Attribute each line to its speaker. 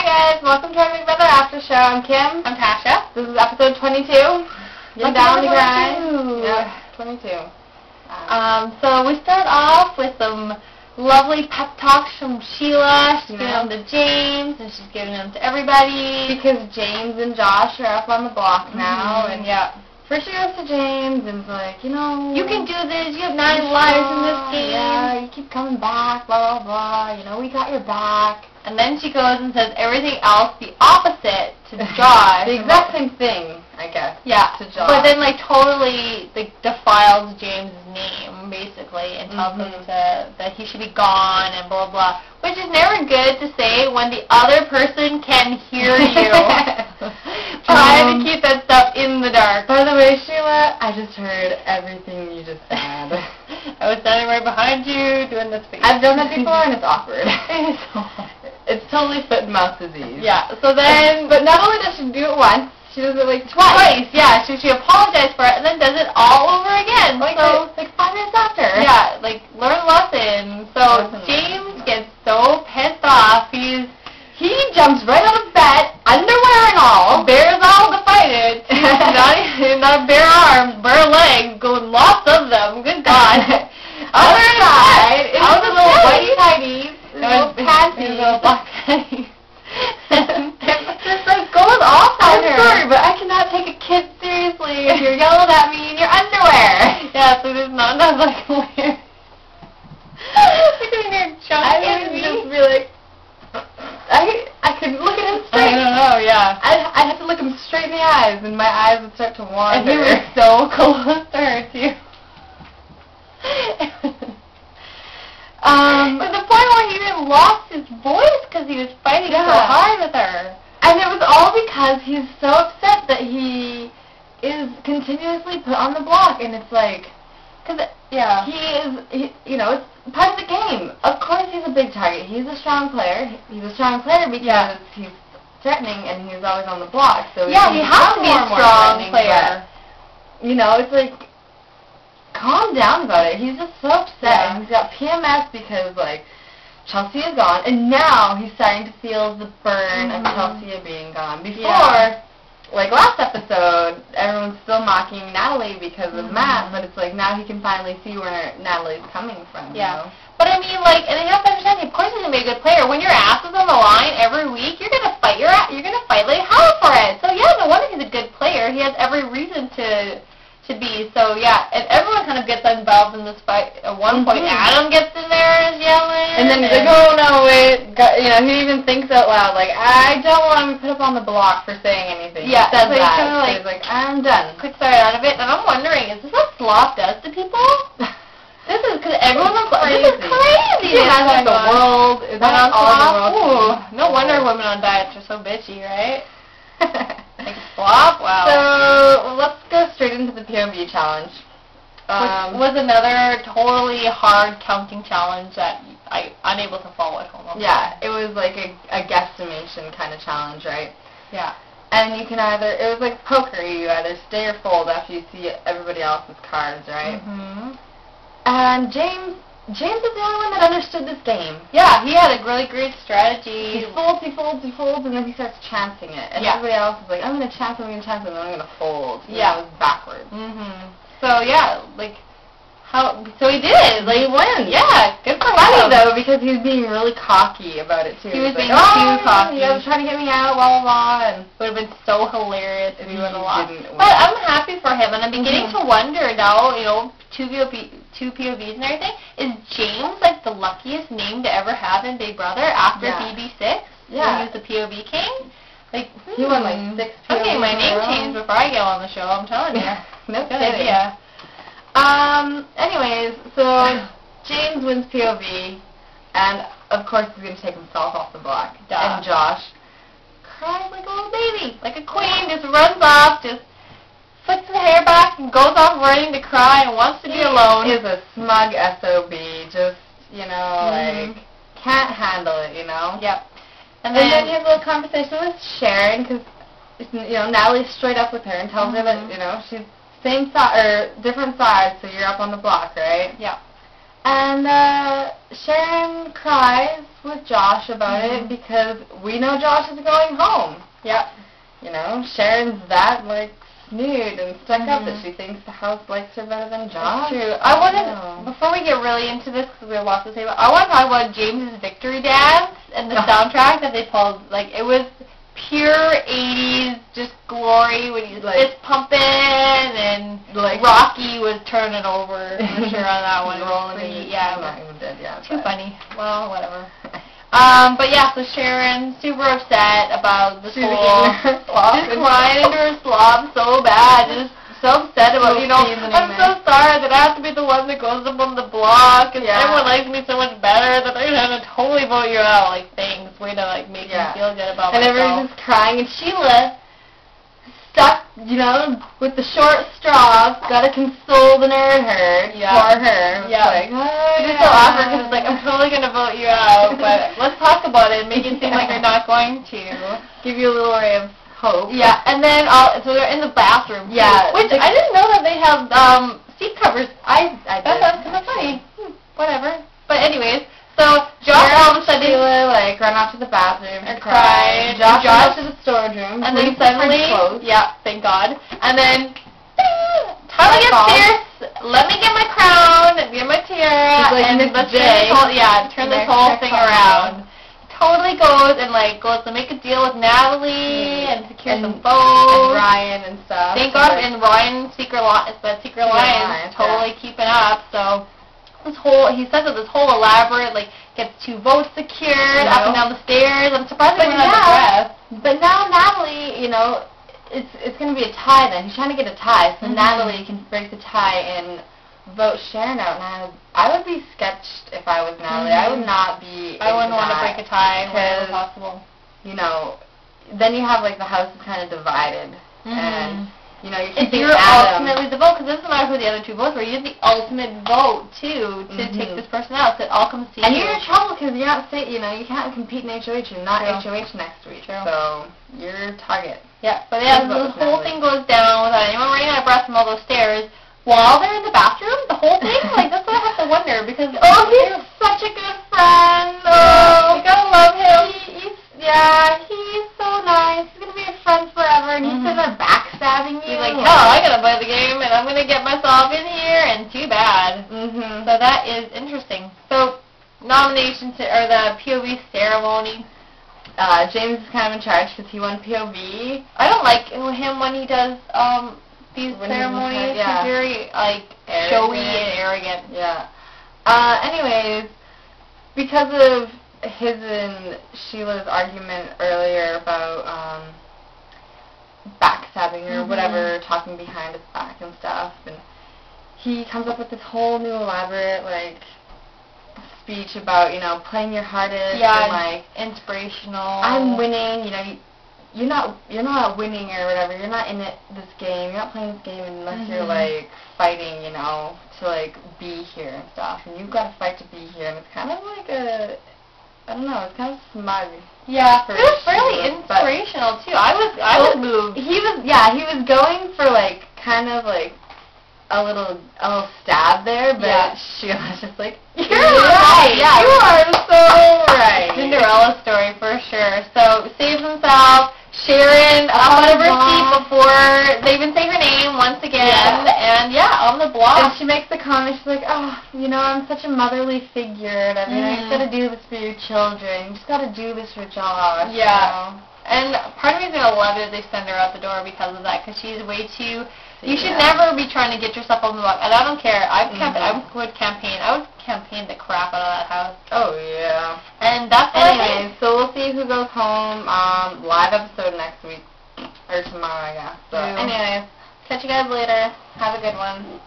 Speaker 1: guys, welcome to our Big Brother Aftershow. I'm Kim.
Speaker 2: I'm Tasha.
Speaker 1: This is episode 22. You're down the grind. Yeah, 22.
Speaker 2: So we start off with some lovely pep talks from Sheila. She's giving them to James, and she's giving them to everybody.
Speaker 1: Because James and Josh are up on the block now, and first she goes to James and is like, you know,
Speaker 2: you can do this, you have 9 lives in this game.
Speaker 1: Yeah, you keep coming back, blah, blah, blah, you know, we got your back.
Speaker 2: And then she goes and says everything else the opposite to Josh.
Speaker 1: The exact same thing, I guess.
Speaker 2: Yeah,
Speaker 1: to Josh.
Speaker 2: But then totally defiles James' name, basically, and tells him that he should be gone and blah, blah, which is never good to say when the other person can hear you. Try to keep that stuff in the dark.
Speaker 1: By the way, Sheila, I just heard everything you just said.
Speaker 2: I was standing right behind you doing this face.
Speaker 1: I've done that before, and it's awkward. It's totally foot and mouth disease.
Speaker 2: Yeah, so then...
Speaker 1: But not only does she do it once, she does it twice.
Speaker 2: Yeah, she apologized for it and then does it all over again.
Speaker 1: Like 5 minutes after.
Speaker 2: Yeah, learn a lesson. So James gets so pissed off, he
Speaker 1: jumps right out of bed, underwear and all,
Speaker 2: bears all to fight it. not bare arms, bare legs, going lots of them. Good God.
Speaker 1: Other side, it's the little white tighties, little panties,
Speaker 2: little black panties.
Speaker 1: Just going off on her. I'm sorry, but I cannot take a kid seriously if you're yelling at me in your underwear.
Speaker 2: Yeah, so there's not weird.
Speaker 1: I would just be like, I could look at him straight.
Speaker 2: I don't know, yeah.
Speaker 1: I'd have to look him straight in the eyes, and my eyes would start to wander.
Speaker 2: And he was so close to her, too. To the point where he even lost his voice because he was fighting so hard with her.
Speaker 1: And it was all because he's so upset that he is continuously put on the block, and it's like, it's part of the game. Of course he's a big target. He's a strong player. He's a strong player because he's threatening and he's always on the block. So
Speaker 2: he has to be a strong player.
Speaker 1: But, it's like, calm down about it. He's just so upset. And he's got PMS because, Chelsea is gone, and now he's starting to feel the burn of Chelsea being gone. Before, last episode, everyone's still mocking Natalie because of Matt, but it's now he can finally see where Natalie's coming from.
Speaker 2: Yeah. But I mean, and you have to understand, of course he's going to be a good player. When your ass is on the line every week, you're going to fight like hell for it. So, yeah, no wonder he's a good player. He has every reason to be. So, yeah, and everyone kind of gets involved in this fight. At one point, Adam gets in there and is yelling.
Speaker 1: And then he's like, oh, no, wait. He even thinks out loud, I don't want to be put up on the block for saying anything.
Speaker 2: Yeah,
Speaker 1: he says
Speaker 2: so
Speaker 1: that. He's like, I'm done.
Speaker 2: Quick start out of it. And I'm wondering, is this what Sloth does to people? This is because everyone's crazy. This is crazy.
Speaker 1: He has the world. Is that all the world?
Speaker 2: No wonder women on diets are so bitchy, right? Slop? Wow.
Speaker 1: So, let's go straight into the POV challenge.
Speaker 2: Which was another totally hard counting challenge that I'm unable to follow at home.
Speaker 1: Yeah, it was like a guesstimation kind of challenge, right?
Speaker 2: Yeah.
Speaker 1: And you can it was like poker, you either stay or fold after you see everybody else's cards, right? And James is the only one that understood this game.
Speaker 2: Yeah, he had a really great strategy.
Speaker 1: He folds, and then he starts chancing it. And everybody else is like, I'm going to chance it, and then I'm going to fold. Yeah. It was backwards.
Speaker 2: So, so he did.
Speaker 1: He wins.
Speaker 2: Yeah, good for him.
Speaker 1: Funny, though, because he was being really cocky about it, too.
Speaker 2: He was being too cocky.
Speaker 1: He was trying to get me out, blah, blah, blah. And
Speaker 2: it would have been so hilarious if he would have lost.
Speaker 1: But
Speaker 2: I'm happy for him, and I'm beginning to wonder now, two POVs and everything, is James, the luckiest name to ever have in Big Brother after BB6?
Speaker 1: Yeah.
Speaker 2: When he was the POV king?
Speaker 1: He won, 6 POVs.
Speaker 2: Okay, my name changed before I get on the show, I'm telling you.
Speaker 1: No
Speaker 2: good
Speaker 1: kidding.
Speaker 2: idea.
Speaker 1: Anyways, so James wins POV, and of course he's going to take himself off the block. And Josh cries like a little baby, like a queen, just runs off, just flicks his hair back and goes off running to cry and wants to be alone. He is a smug SOB, just, can't handle it,
Speaker 2: Yep.
Speaker 1: And then he has a little conversation with Sharon, because, Natalie's straight up with her and tells her that, she's same side, or different sides, so you're up on the block, right?
Speaker 2: Yeah.
Speaker 1: And Sharon cries with Josh about it because we know Josh is going home.
Speaker 2: Yep.
Speaker 1: You know, Sharon's that, like, snood and stuck up that she thinks the house likes her better than Josh.
Speaker 2: That's true. I wanted, before we get really into this, because we have lots to say about, I want to talk about James's victory dance and the soundtrack that they pulled. Like, it was pure 80s, just glory when he's like, fist pumping, and like Rocky was turning over for sure on that one.
Speaker 1: Rolling,
Speaker 2: yeah,
Speaker 1: not even dead, yeah.
Speaker 2: Too funny. Well, whatever. But yeah, so Sharon, super upset about this whole, just crying into her slob so bad, just so upset about, you know, I'm so sorry that I have to be the one that goes up on the block, and everyone likes me so much better that they're going to totally vote you out. Like, thanks, way to, like, make me feel good about myself.
Speaker 1: And everyone's just crying, and Sheila, stuck, you know, with the short straw, got to console the nerd herd for her.
Speaker 2: Yeah.
Speaker 1: Like,
Speaker 2: it's so awkward because it's like, I'm totally going to vote you out, but let's talk about it and make it seem like you're not going to.
Speaker 1: Give you a little ray of hope.
Speaker 2: Yeah, and then, so they're in the bathroom.
Speaker 1: Yeah.
Speaker 2: Which, I didn't know that they have seat covers. I thought that was kind of funny. Whatever. But anyways, so Josh all of a sudden,
Speaker 1: Sheila, like, run off to the bathroom and
Speaker 2: cry.
Speaker 1: Josh goes to the storage room.
Speaker 2: And then suddenly, thank God. And then, Tyler gets fierce, let me get my crown, and get my tiara,
Speaker 1: like,
Speaker 2: and let's turn this whole thing around. Totally goes to make a deal with Natalie and secure some votes.
Speaker 1: And Ryan and stuff.
Speaker 2: Thank God, and Ryan, Secret Alliance, totally keeping up, so he says that this whole elaborate, gets 2 votes secured, up and down the stairs. I'm surprised they didn't have the dress.
Speaker 1: But now Natalie, you know, it's going to be a tie then. He's trying to get a tie, so Natalie can break the tie and vote Sharon out. And I would be sketched if I was Natalie. I would not be.
Speaker 2: I wouldn't want to break a tie whenever possible.
Speaker 1: You know, then you have the house is kind of divided, and you know you're
Speaker 2: ultimately the vote, because it doesn't matter who the other 2 votes were. You get the ultimate vote too to take this person out. So it all comes to you.
Speaker 1: And you're in trouble because you're not you know, you can't compete in HOH. You're not HOH next week, so you're target.
Speaker 2: Yeah, but the whole thing goes down without anyone running out of breath from all those stairs. While they're in the bathroom, the whole thing, that's what I have to wonder, because...
Speaker 1: he's such a good friend.
Speaker 2: You gotta love him.
Speaker 1: He's so nice. He's gonna be a friend forever, and he's sitting there backstabbing you.
Speaker 2: He's like, hell, I gotta play the game, and I'm gonna get myself in here, and too bad. So that is interesting. So, nomination, or the POV ceremony.
Speaker 1: James is kind of in charge because he won POV.
Speaker 2: I don't like him when he does, these ceremonies. He's very, showy and arrogant.
Speaker 1: Yeah. Anyways, because of his and Sheila's argument earlier about backstabbing or whatever, talking behind his back and stuff, and he comes up with this whole new elaborate, speech about, you know, playing your hardest and,
Speaker 2: inspirational.
Speaker 1: I'm winning, you know, you're not winning or whatever. You're not in this game. You're not playing this game unless you're fighting, you know, to be here and stuff. And you've got to fight to be here. And it's kind of I don't know. It's kind of smug.
Speaker 2: Yeah, it was fairly inspirational too. I was moved.
Speaker 1: He was going for kind of a little stab there, but she was just like, you're right. Yeah, you are so right.
Speaker 2: Cinderella story for sure. So saves himself. Sharon up out of her seat before they even say her name once again, and on the block.
Speaker 1: And she makes the comment, she's like, oh, you know, I'm such a motherly figure, and you know, you've got to do this for your children, you just got to do this for Josh.
Speaker 2: Yeah. You know? And part of me is going to love it if they send her out the door because of that, because she's way too... You should never be trying to get yourself on the block, and I don't care. I would campaign. I would campaign the crap out of that house.
Speaker 1: Oh, yeah.
Speaker 2: And that's
Speaker 1: anyways, so we'll see who goes home. Live episode next week, or tomorrow, I guess. So, anyways, catch you guys later. Have a good one.